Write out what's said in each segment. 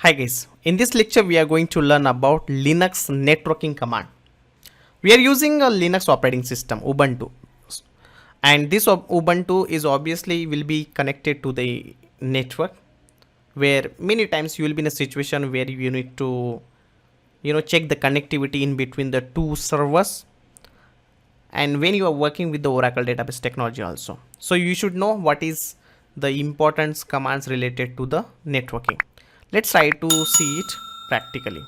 Hi guys, in this lecture we are going to learn about Linux networking command. We are using a Linux operating system Ubuntu, and this Ubuntu is obviously will be connected to the network, where many times you will be in a situation where you need to check the connectivity in between the two servers, and when you are working with the Oracle database technology also. So you should know what is the importance commands related to the networking. Let's try to see it practically.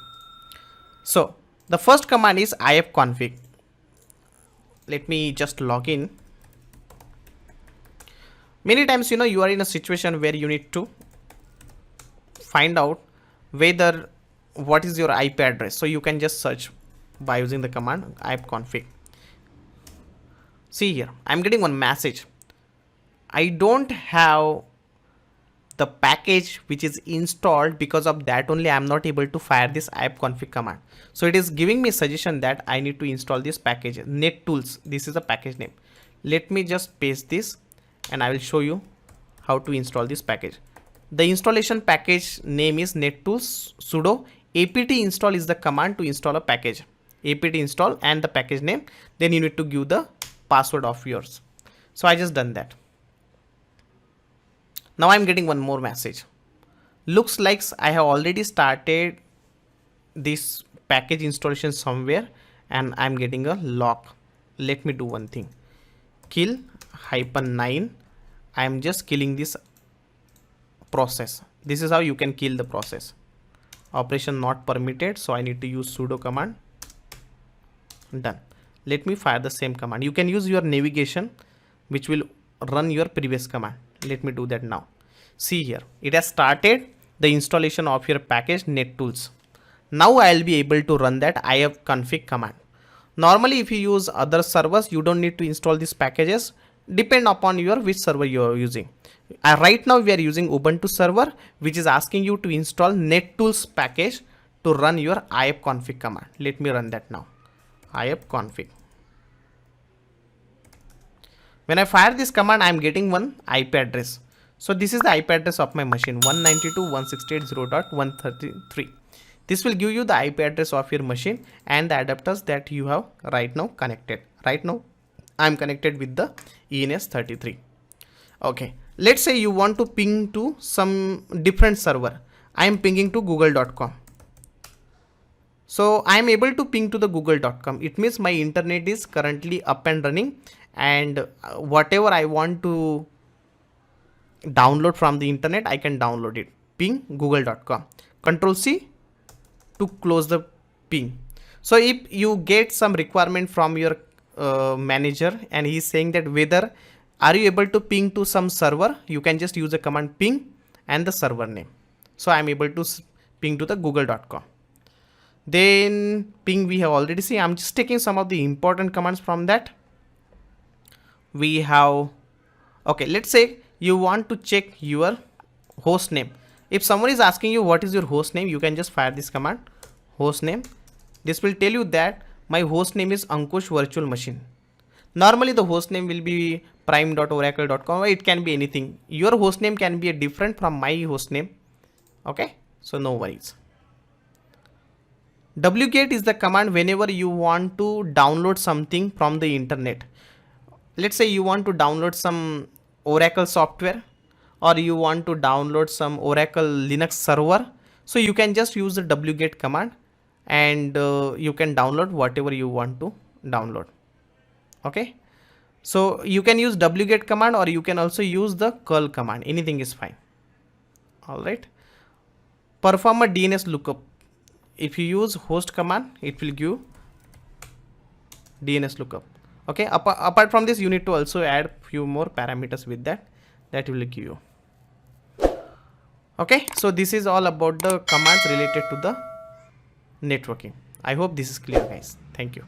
So the first command is ifconfig. Let me just log in. Many times you are in a situation where you need to find out whether what is your IP address. So you can just search by using the command ifconfig. See here, I'm getting one message. I don't have the package which is installed, because of that only I'm not able to fire this ifconfig command. So it is giving me a suggestion that I need to install this package nettools. This is a package name. Let me just paste this and I will show you how to install this package. The installation package name is nettools sudo apt install is the command to install a package. Apt install and the package name, then you need to give the password of yours. So I just done that. Now I'm getting one more message. Looks like I have already started this package installation somewhere and I'm getting a lock. Let me do one thing. Kill -9. I'm just killing this process. This is how you can kill the process. Operation not permitted. So I need to use sudo command. Done. Let me fire the same command. You can use your navigation which will run your previous command. Let me do that now. See here, it has started the installation of your package nettools. Now I'll be able to run that ifconfig command. Normally if you use other servers, you don't need to install these packages. Depend upon your which server you are using. Right now we are using Ubuntu server, which is asking you to install nettools package to run your ifconfig command. Let me run that now. ifconfig. When I fire this command, I am getting one IP address. So this is the IP address of my machine 192.168.0.133. This will give you the IP address of your machine and the adapters that you have right now connected. Right now I am connected with the ENS33. Okay, let's say you want to ping to some different server. I am pinging to google.com. So I am able to ping to the google.com. It means my internet is currently up and running, and whatever I want to download from the internet, I can download it. Ping google.com. Control C to close the ping. So if you get some requirement from your manager and he is saying that whether are you able to ping to some server, you can just use the command ping and the server name. So I am able to ping to the google.com. Then ping we have already seen. I'm just taking some of the important commands from that. We have, okay, let's say you want to check your host name. If someone is asking you what is your host name, you can just fire this command host name. This will tell you that my host name is Ankush virtual machine. Normally the host name will be prime.oracle.com. It can be anything. Your host name can be different from my host name. Okay, so no worries. wget is the command whenever you want to download something from the internet. Let's say you want to download some Oracle software, or you want to download some Oracle Linux server. So you can just use the wget command and you can download whatever you want to download. Okay, so you can use wget command, or you can also use the curl command. Anything is fine. All right. Perform a DNS lookup. If you use host command, it will give DNS lookup. Okay, apart from this, you need to also add few more parameters with that will give you. Okay, so this is all about the commands related to the networking. I hope this is clear, guys. Thank you.